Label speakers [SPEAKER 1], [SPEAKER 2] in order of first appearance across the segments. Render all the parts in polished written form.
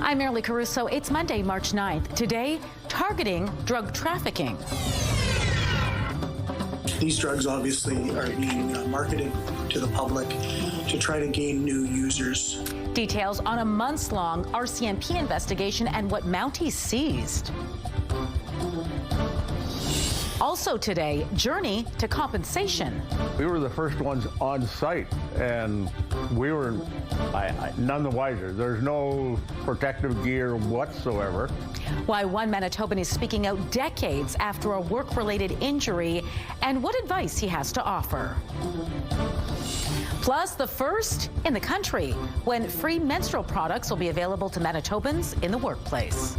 [SPEAKER 1] I'm Marilee Caruso. It's Monday, March 9th. Today, targeting drug trafficking.
[SPEAKER 2] These drugs obviously are being marketed to the public to try to gain new users.
[SPEAKER 1] Details on a months-long RCMP investigation and what Mounties seized. Also today, journey to compensation.
[SPEAKER 3] We were the first ones on site, and we were none the wiser. There's no protective gear whatsoever.
[SPEAKER 1] Why one Manitoban is speaking out decades after a work-related injury, and what advice he has to offer. Plus, the first in the country when free menstrual products will be available to Manitobans in the workplace.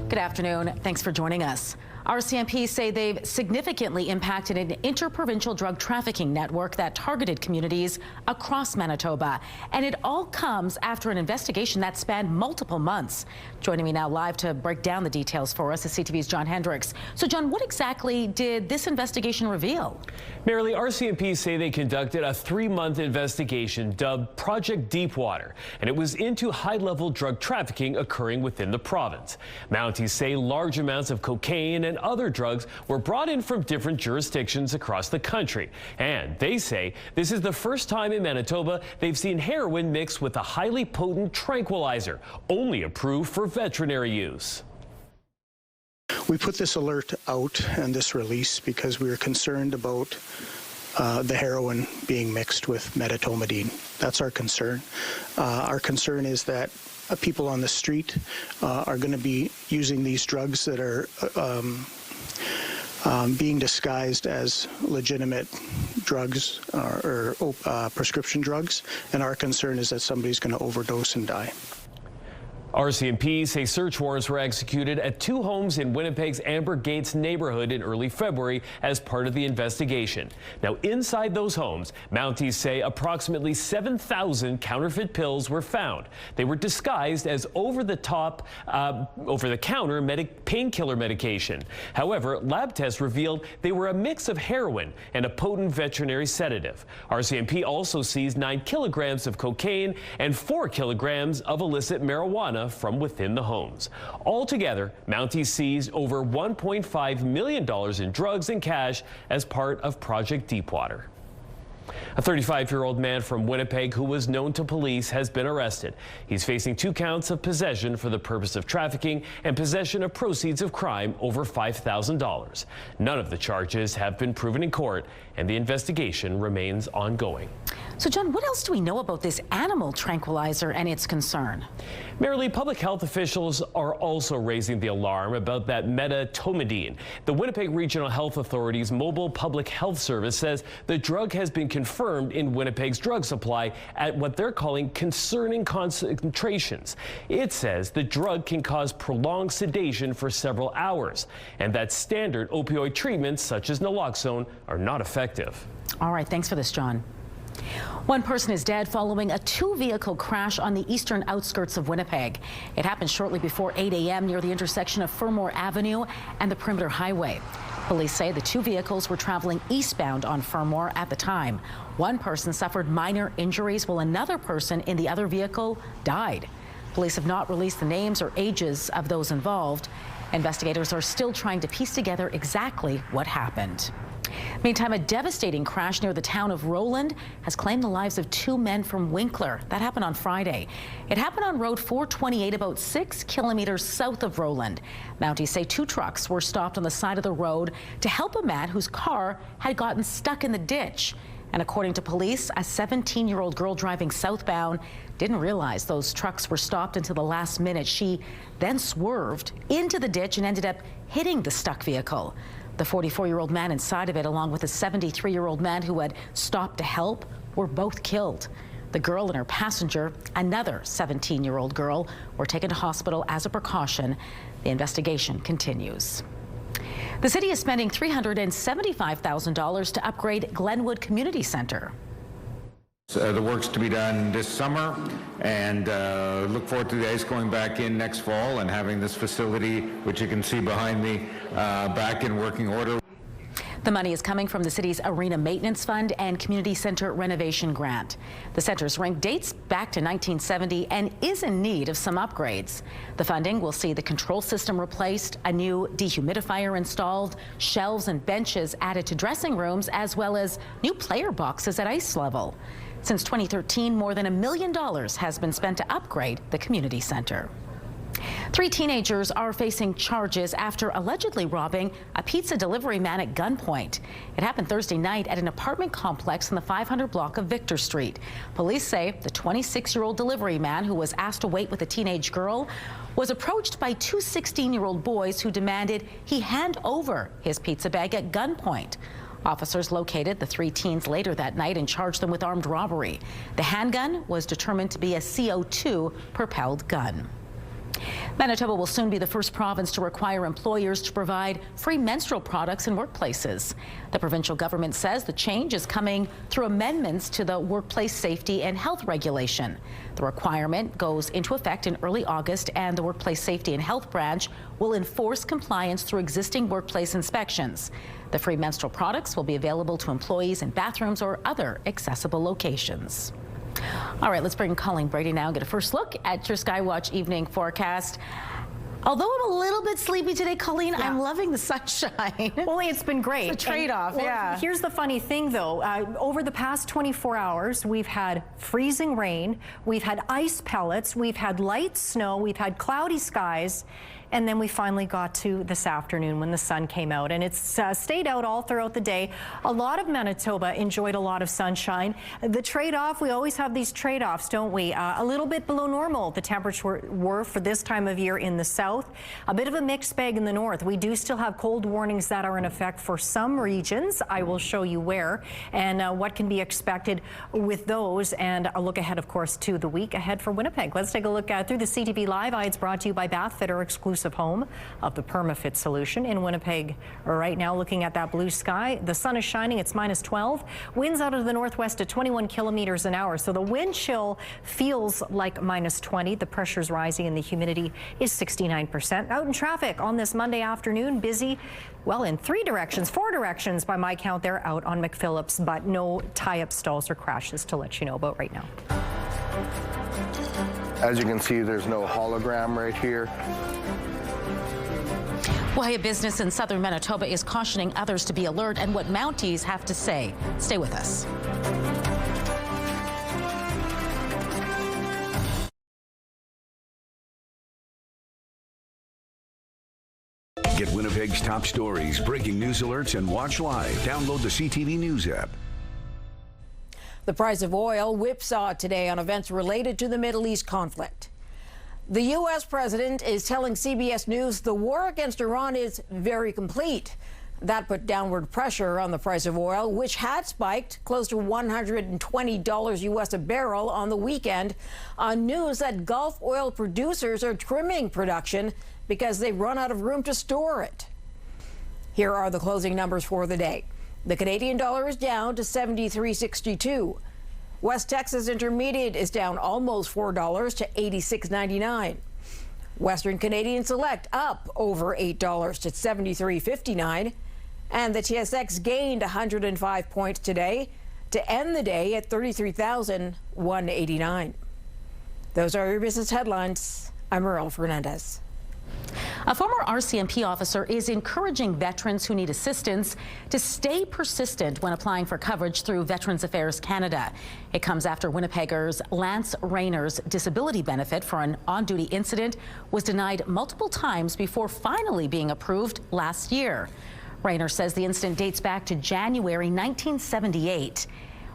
[SPEAKER 1] Good afternoon. Thanks for joining us. RCMP say they've significantly impacted an interprovincial drug trafficking network that targeted communities across Manitoba. And it all comes after an investigation that spanned multiple months. Joining me now live to break down the details for us is CTV's John Hendricks. So, John, what exactly did this investigation reveal?
[SPEAKER 4] Marilee, RCMP say they conducted a 3-month investigation dubbed Project Deepwater, and it was into high-level drug trafficking occurring within the province. Mounties say large amounts of cocaine and other drugs were brought in from different jurisdictions across the country. And they say this is the first time in Manitoba they've seen heroin mixed with a highly potent tranquilizer, only approved for veterinary use.
[SPEAKER 2] We put this alert out and this release because we were concerned about the heroin being mixed with medetomidine. That's our concern. Our concern is that people on the street are going to be using these drugs that are being disguised as legitimate drugs or prescription drugs, and our concern is that somebody's going to overdose and die.
[SPEAKER 4] RCMP say search warrants were executed at 2 homes in Winnipeg's Amber Gates neighborhood in early February as part of the investigation. Now, inside those homes, Mounties say approximately 7,000 counterfeit pills were found. They were disguised as over-the-counter painkiller medication. However, lab tests revealed they were a mix of heroin and a potent veterinary sedative. RCMP also seized 9 kilograms of cocaine and 4 kilograms of illicit marijuana from within the homes. Altogether, Mounties seized over $1.5 million in drugs and cash as part of Project Deepwater. A 35-year-old man from Winnipeg who was known to police has been arrested. He's facing 2 counts of possession for the purpose of trafficking and possession of proceeds of crime over $5,000. None of the charges have been proven in court, and the investigation remains ongoing.
[SPEAKER 1] So, John, what else do we know about this animal tranquilizer and its concern?
[SPEAKER 4] Marilee, public health officials are also raising the alarm about that medetomidine. The Winnipeg Regional Health Authority's mobile public health service says the drug has been confirmed in Winnipeg's drug supply at what they're calling concerning concentrations. It says the drug can cause prolonged sedation for several hours, and that standard opioid treatments such as naloxone are not effective.
[SPEAKER 1] All right, thanks for this, John. One person is dead following a 2-vehicle crash on the eastern outskirts of Winnipeg. It happened shortly before 8 a.m. near the intersection of Fermor Avenue and the Perimeter Highway. Police say the 2 vehicles were traveling eastbound on Fermor at the time. One person suffered minor injuries while another person in the other vehicle died. Police have not released the names or ages of those involved. Investigators are still trying to piece together exactly what happened. Meantime, a devastating crash near the town of Roland has claimed the lives of 2 men from Winkler. That happened on Friday. It happened on Road 428, about 6 kilometers south of Roland. Mounties say 2 trucks were stopped on the side of the road to help a man whose car had gotten stuck in the ditch. And according to police, a 17-year-old girl driving southbound didn't realize those trucks were stopped until the last minute. She then swerved into the ditch and ended up hitting the stuck vehicle. The 44-year-old man inside of it, along with a 73-year-old man who had stopped to help, were both killed. The girl and her passenger, another 17-year-old girl, were taken to hospital as a precaution. The investigation continues. The city is spending $375,000 to upgrade Glenwood Community Center.
[SPEAKER 5] The work's to be done this summer, and look forward to the ice going back in next fall and having this facility, which you can see behind me, back in working order.
[SPEAKER 1] The money is coming from the city's Arena Maintenance Fund and Community Center Renovation Grant. The center's rink dates back to 1970 and is in need of some upgrades. The funding will see the control system replaced, a new dehumidifier installed, shelves and benches added to dressing rooms, as well as new player boxes at ice level. Since 2013, more than $1 million has been spent to upgrade the community center. 3 teenagers are facing charges after allegedly robbing a pizza delivery man at gunpoint. It happened Thursday night at an apartment complex in the 500 block of Victor Street. Police say the 26-year-old delivery man, who was asked to wait with a teenage girl, was approached by 2 16-year-old boys who demanded he hand over his pizza bag at gunpoint. Officers located the 3 teens later that night and charged them with armed robbery. The handgun was determined to be a CO2-propelled gun. Manitoba will soon be the first province to require employers to provide free menstrual products in workplaces. The provincial government says the change is coming through amendments to the workplace safety and health regulation. The requirement goes into effect in early August, and the Workplace Safety and Health Branch will enforce compliance through existing workplace inspections. The free menstrual products will be available to employees in bathrooms or other accessible locations. All right, let's bring Colleen Brady now and get a first look at your Skywatch evening forecast. Although I'm a little bit sleepy today, Colleen, I'm loving the sunshine.
[SPEAKER 6] Well, it's been great.
[SPEAKER 1] It's a trade-off,
[SPEAKER 6] Well, here's the funny thing, though. Over the past 24 hours, we've had freezing rain, we've had ice pellets, we've had light snow, we've had cloudy skies, and then we finally got to this afternoon when the sun came out, and it's stayed out all throughout the day. A lot of Manitoba enjoyed a lot of sunshine. The trade-off, we always have these trade-offs, don't we? A little bit below normal the temperatures were for this time of year in the south. A bit of a mixed bag in the north. We do still have cold warnings that are in effect for some regions. I will show you where and what can be expected with those, and a look ahead, of course, to the week ahead for Winnipeg. Let's take a look through the CTV Live Eye. It's brought to you by Bathfitter, exclusive home of the Permafit solution in Winnipeg. Right now, looking at that blue sky, the sun is shining. It's -12. Winds out of the northwest at 21 kilometers an hour. So the wind chill feels like -20. The pressure's rising and the humidity is 69%. Out in traffic on this Monday afternoon, busy, well, in 4 directions by my count there out on McPhillips, but no tie-up stalls or crashes to let you know about right now.
[SPEAKER 7] As you can see, there's no hologram right here.
[SPEAKER 1] Why a business in southern Manitoba is cautioning others to be alert and what Mounties have to say. Stay with us.
[SPEAKER 8] Get Winnipeg's top stories, breaking news alerts, and watch live. Download the CTV News app.
[SPEAKER 9] The price of oil whipsaw today on events related to the Middle East conflict. The U.S. president is telling CBS News the war against Iran is very complete. That put downward pressure on the price of oil, which had spiked close to $120 U.S. a barrel on the weekend, on news that Gulf oil producers are trimming production because they've run out of room to store it. Here are the closing numbers for the day. The Canadian dollar is down to $73.62. West Texas Intermediate is down almost $4 to $86.99. Western Canadian Select up over $8 to $73.59. And the TSX gained 105 points today to end the day at 33,189. Those are your business headlines. I'm Merle Fernandez.
[SPEAKER 1] A former RCMP officer is encouraging veterans who need assistance to stay persistent when applying for coverage through Veterans Affairs Canada. It comes after Winnipeggers Lance Rayner's disability benefit for an on-duty incident was denied multiple times before finally being approved last year. Rayner says the incident dates back to January 1978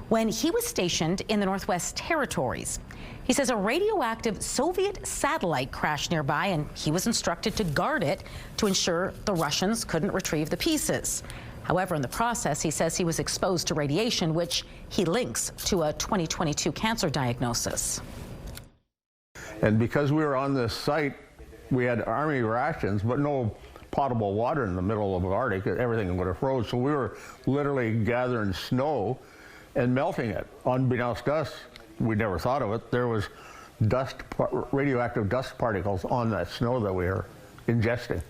[SPEAKER 1] when he was stationed in the Northwest Territories. He says a radioactive Soviet satellite crashed nearby, and he was instructed to guard it to ensure the Russians couldn't retrieve the pieces. However, in the process, he says he was exposed to radiation, which he links to a 2022 cancer diagnosis.
[SPEAKER 3] And because we were on this site, we had Army rations, but no potable water in the middle of the Arctic. Everything would have froze. So we were literally gathering snow and melting it. Unbeknownst to us, we never thought of it. There was radioactive dust particles on that snow that we were ingesting.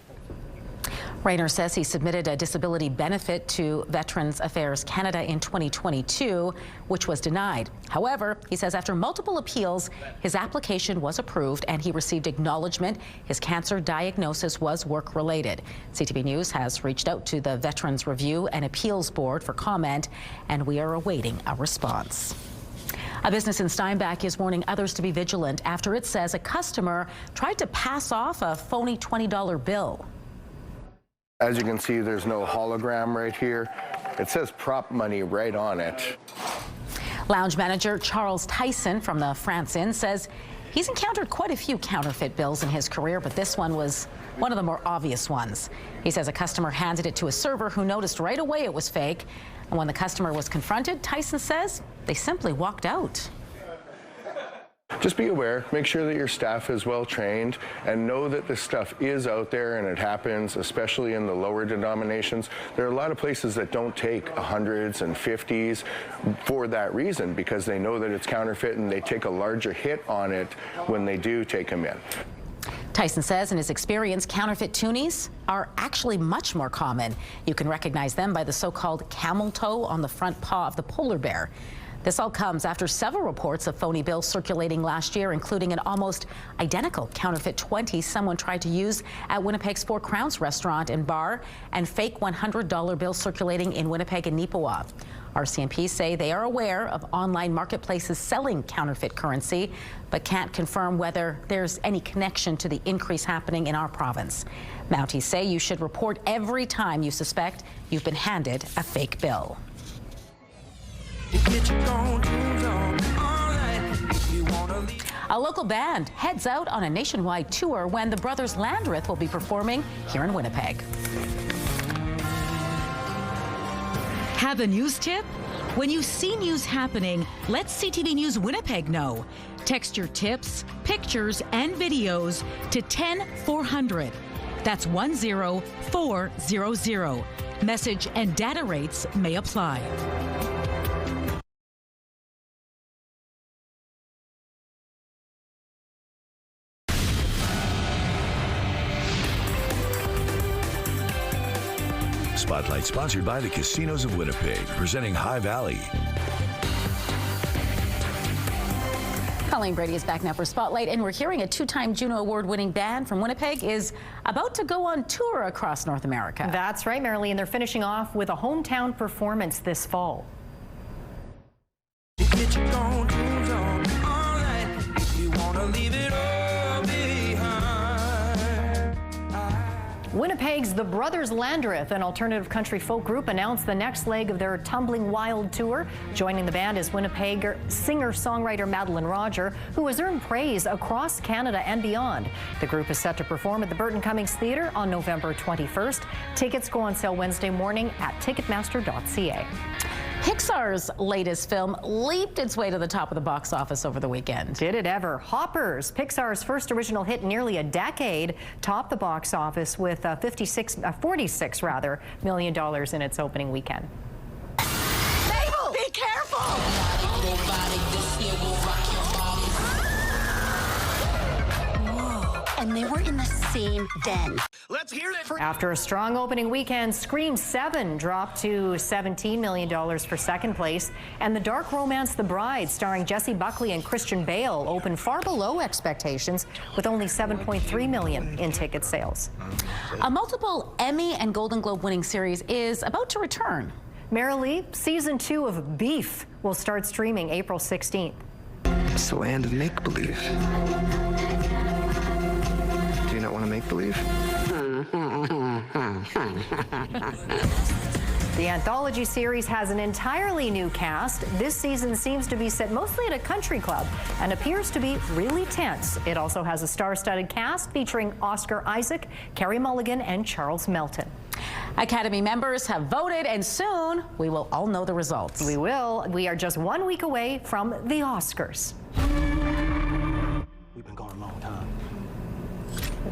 [SPEAKER 1] Rayner says he submitted a disability benefit to Veterans Affairs Canada in 2022, which was denied. However, he says after multiple appeals, his application was approved and he received acknowledgement his cancer diagnosis was work-related. CTV News has reached out to the Veterans Review and Appeals Board for comment, and we are awaiting a response. A business in Steinbach is warning others to be vigilant after it says a customer tried to pass off a phony $20 bill.
[SPEAKER 7] As you can see, there's no hologram right here. It says prop money right on it.
[SPEAKER 1] Lounge manager Charles Tyson from the France Inn says he's encountered quite a few counterfeit bills in his career, but this one was one of the more obvious ones. He says a customer handed it to a server who noticed right away it was fake. And when the customer was confronted, Tyson says they simply walked out.
[SPEAKER 7] Just be aware, make sure that your staff is well trained, and know that this stuff is out there and it happens, especially in the lower denominations. There are a lot of places that don't take 100s and 50s for that reason, because they know that it's counterfeit and they take a larger hit on it when they do take them in.
[SPEAKER 1] Tyson says in his experience, counterfeit toonies are actually much more common. You can recognize them by the so-called camel toe on the front paw of the polar bear. This all comes after several reports of phony bills circulating last year, including an almost identical counterfeit 20 someone tried to use at Winnipeg's Four Crowns restaurant and bar, and fake $100 bills circulating in Winnipeg and Neepawa. RCMP say they are aware of online marketplaces selling counterfeit currency, but can't confirm whether there's any connection to the increase happening in our province. Mounties say you should report every time you suspect you've been handed a fake bill. A local band heads out on a nationwide tour when the Brothers Landreth will be performing here in Winnipeg.
[SPEAKER 10] Have a news tip? When you see news happening, let CTV News Winnipeg know. Text your tips, pictures, and videos to 10400. That's 10400. Message and data rates may apply.
[SPEAKER 8] Spotlight sponsored by the Casinos of Winnipeg, presenting High Valley.
[SPEAKER 1] Colleen Brady is back now for Spotlight, and we're hearing a two-time Juno Award-winning band from Winnipeg is about to go on tour across North America.
[SPEAKER 6] That's right, Marilee, and they're finishing off with a hometown performance this fall. Winnipeg's The Brothers Landreth, an alternative country folk group, announced the next leg of their Tumbling Wild tour. Joining the band is Winnipeg singer-songwriter Madeline Roger, who has earned praise across Canada and beyond. The group is set to perform at the Burton Cummings Theatre on November 21st. Tickets go on sale Wednesday morning at ticketmaster.ca.
[SPEAKER 1] Pixar's latest film leaped its way to the top of the box office over the weekend.
[SPEAKER 6] Did it ever? Hoppers, Pixar's first original hit in nearly a decade, topped the box office with $46 million in its opening weekend.
[SPEAKER 10] Mabel, be careful!
[SPEAKER 11] And they were in the same den.
[SPEAKER 10] Let's hear it.
[SPEAKER 6] After a strong opening weekend, Scream 7 dropped to $17 million for second place, and the dark romance The Bride, starring Jessie Buckley and Christian Bale, opened far below expectations with only $7.3 million in ticket sales.
[SPEAKER 1] A multiple Emmy and Golden Globe winning series is about to return.
[SPEAKER 6] Marilee, season 2 of Beef will start streaming April 16th.
[SPEAKER 12] It's the land of make-believe. Do you not want to make-believe?
[SPEAKER 6] The anthology series has an entirely new cast. This season seems to be set mostly at a country club and appears to be really tense. It also has a star-studded cast featuring Oscar Isaac, Carey Mulligan, and Charles Melton.
[SPEAKER 1] Academy members have voted, and soon we will all know the results.
[SPEAKER 6] We will. We are just 1 week away from the Oscars.
[SPEAKER 12] We've been gone a long time.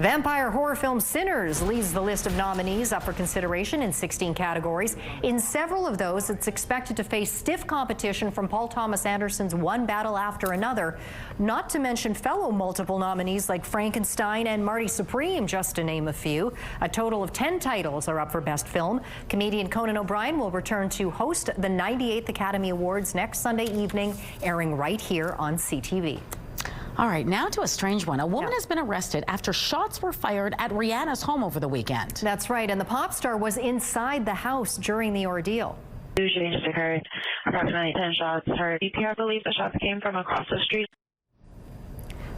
[SPEAKER 6] Vampire horror film Sinners leads the list of nominees up for consideration in 16 categories. In several of those, it's expected to face stiff competition from Paul Thomas Anderson's One Battle After Another, not to mention fellow multiple nominees like Frankenstein and Marty Supreme, just to name a few. A total of 10 titles are up for Best Film. Comedian Conan O'Brien will return to host the 98th Academy Awards next Sunday evening, airing right here on CTV.
[SPEAKER 1] All right, now to a strange one. A woman has been arrested after shots were fired at Rihanna's home over the weekend.
[SPEAKER 6] That's right, and the pop star was inside the house during the ordeal.
[SPEAKER 13] Usually just occurred approximately 10 shots heard. EPR believes the shots came from across the street.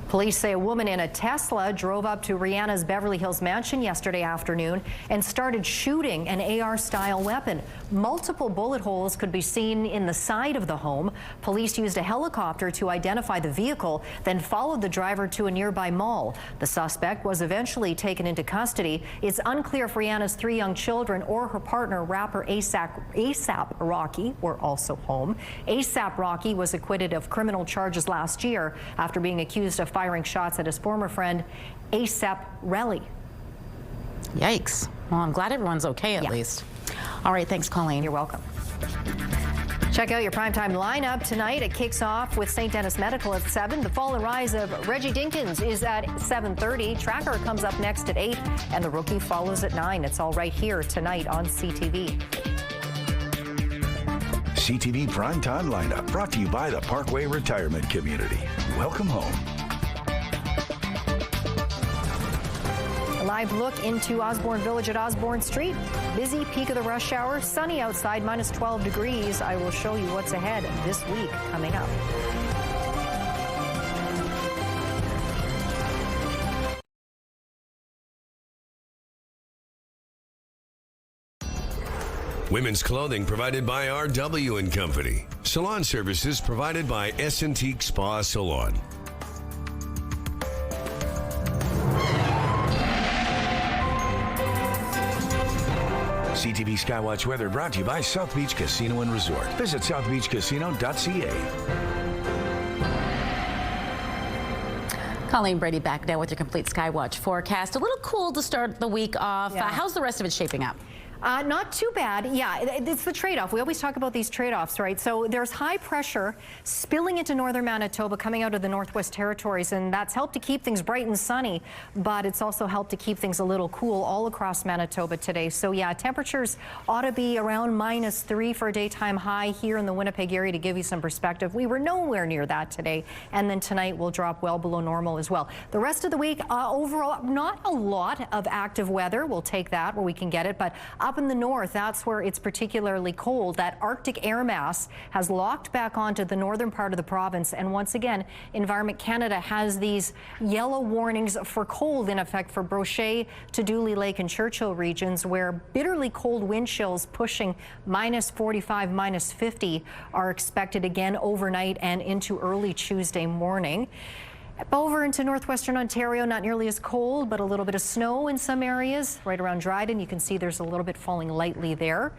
[SPEAKER 6] Police say a woman in a Tesla drove up to Rihanna's Beverly Hills mansion yesterday afternoon and started shooting an AR-style weapon. Multiple bullet holes could be seen in the side of the home. Police used a helicopter to identify the vehicle, then followed the driver to a nearby mall. The suspect was eventually taken into custody. It's unclear if Rihanna's 3 young children or her partner, rapper A$AP Rocky, were also home. A$AP Rocky was acquitted of criminal charges last year after being accused of firing shots at his former friend, A$AP Relly.
[SPEAKER 1] Yikes. Well, I'm glad everyone's okay at least. All right, thanks, Colleen.
[SPEAKER 6] You're welcome. Check out your primetime lineup tonight. It kicks off with St. Denis Medical at 7. The Fall and Rise of Reggie Dinkins is at 7:30. Tracker comes up next at 8, and The Rookie follows at 9. It's all right here tonight on CTV.
[SPEAKER 8] CTV Primetime Lineup, brought to you by the Parkway Retirement Community. Welcome home.
[SPEAKER 6] A live look into Osborne Village at Osborne Street. Busy, peak of the rush hour, sunny outside, minus 12 degrees. I will show you what's ahead this week coming up.
[SPEAKER 14] Women's clothing provided by R.W. & Company. Salon services provided by S&Teak Spa Salon.
[SPEAKER 8] CTV Skywatch weather brought to you by South Beach Casino and Resort. Visit southbeachcasino.ca.
[SPEAKER 1] Colleen Brady back now with your complete Skywatch forecast. A little cool to start the week off. How's the rest of it shaping up?
[SPEAKER 6] Not too bad. Yeah, it's the trade-off. We always talk about these trade-offs, right? So there's high pressure spilling into northern Manitoba, coming out of the Northwest Territories, and that's helped to keep things bright and sunny, but it's also helped to keep things a little cool all across Manitoba today. So yeah, temperatures ought to be around -3 for a daytime high here in the Winnipeg area. To give you some perspective, we were nowhere near that today, and then tonight will drop well below normal as well. The rest of the week, overall, not a lot of active weather. We'll take that where we can get it, but up in the north, that's where it's particularly cold. That Arctic air mass has locked back onto the northern part of the province, and once again, Environment Canada has these yellow warnings for cold in effect for Brochet to Dooley Lake and Churchill regions, where bitterly cold wind chills pushing -45, -50 are expected again overnight and into early Tuesday morning. Over into northwestern Ontario, not nearly as cold, but a little bit of snow in some areas. Right around Dryden, you can see there's a little bit falling lightly there.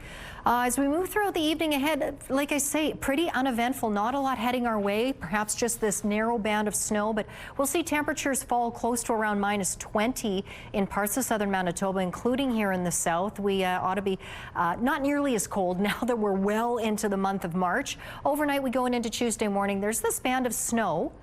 [SPEAKER 6] As we move throughout the evening ahead, like I say, pretty uneventful. Not a lot heading our way, perhaps just this narrow band of snow, but we'll see temperatures fall close to around -20 in parts of southern Manitoba, including here in the south. We ought to be not nearly as cold now that we're well into the month of March. Overnight, we go into Tuesday morning. There's this band of snow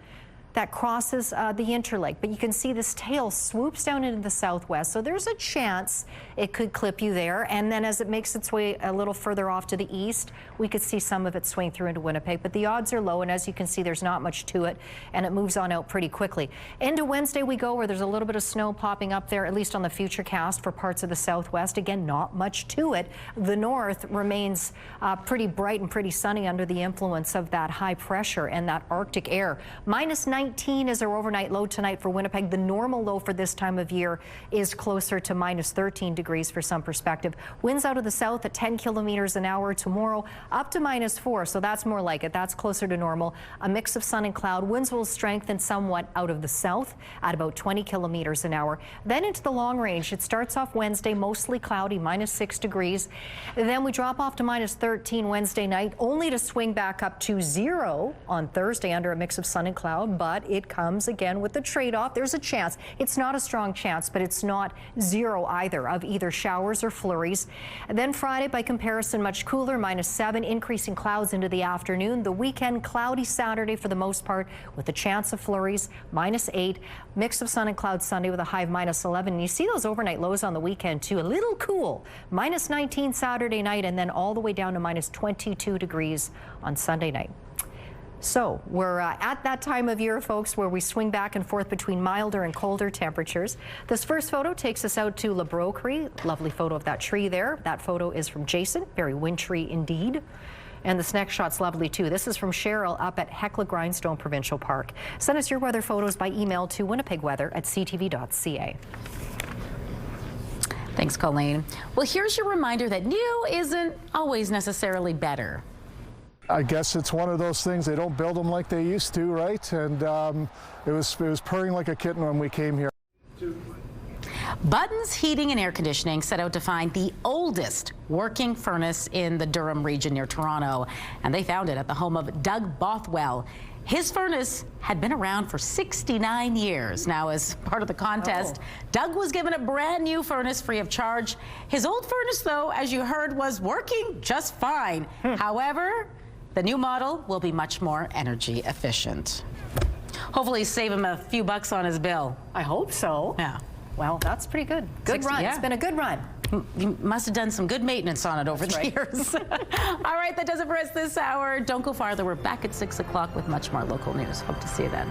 [SPEAKER 6] that crosses the Interlake, but you can see this tail swoops down into the southwest, so there's a chance it could clip you there, and then as it makes its way a little further off to the east, we could see some of it swing through into Winnipeg, but the odds are low, and as you can see, there's not much to it, and it moves on out pretty quickly. Into Wednesday we go, where there's a little bit of snow popping up there, at least on the future cast for parts of the southwest. Again, not much to it. The north remains pretty bright and pretty sunny under the influence of that high pressure and that Arctic air. -19 is our overnight low tonight for Winnipeg. The normal low for this time of year is closer to -13 degrees for some perspective. Winds out of the south at 10 kilometers an hour tomorrow, up to -4, so that's more like it. That's closer to normal. A mix of sun and cloud. Winds will strengthen somewhat out of the south at about 20 kilometers an hour. Then into the long range, it starts off Wednesday mostly cloudy, -6 degrees. Then we drop off to -13 Wednesday night, only to swing back up to 0 on Thursday under a mix of sun and cloud, but but it comes again with the trade-off. There's a chance. It's not a strong chance, but it's not zero either of either showers or flurries. And then Friday, by comparison, much cooler, -7, increasing clouds into the afternoon. The weekend, cloudy Saturday for the most part, with a chance of flurries, -8. Mix of sun and clouds Sunday with a high of -11. And you see those overnight lows on the weekend too, a little cool. -19 Saturday night, and then all the way down to -22 degrees on Sunday night. So we're at that time of year, folks, where we swing back and forth between milder and colder temperatures. This first photo takes us out to La Broquerie. Lovely photo of that tree there. That photo is from Jason. Very wintry indeed. And this next shot's lovely too. This is from Cheryl up at Hecla Grindstone Provincial Park. Send us your weather photos by email to winnipegweather@ctv.ca.
[SPEAKER 1] Thanks, Colleen. Well, here's your reminder that new isn't always necessarily better.
[SPEAKER 15] I guess it's one of those things, they don't build them like they used to, right? And it was purring like a kitten when we came here.
[SPEAKER 1] Buttons Heating and Air Conditioning set out to find the oldest working furnace in the Durham region near Toronto, and they found it at the home of Doug Bothwell. His furnace had been around for 69 years. Now, as part of the contest, Doug was given a brand new furnace free of charge. His old furnace, though, as you heard, was working just fine. However, the new model will be much more energy efficient. Hopefully save him a few bucks on his bill.
[SPEAKER 6] I hope so.
[SPEAKER 1] Yeah.
[SPEAKER 6] Well, that's pretty good. Good run.
[SPEAKER 1] Yeah.
[SPEAKER 6] It's been a good run.
[SPEAKER 1] You must have done some good maintenance on it over the years. All right, that does it for us this hour. Don't go farther. We're back at 6 o'clock with much more local news. Hope to see you then.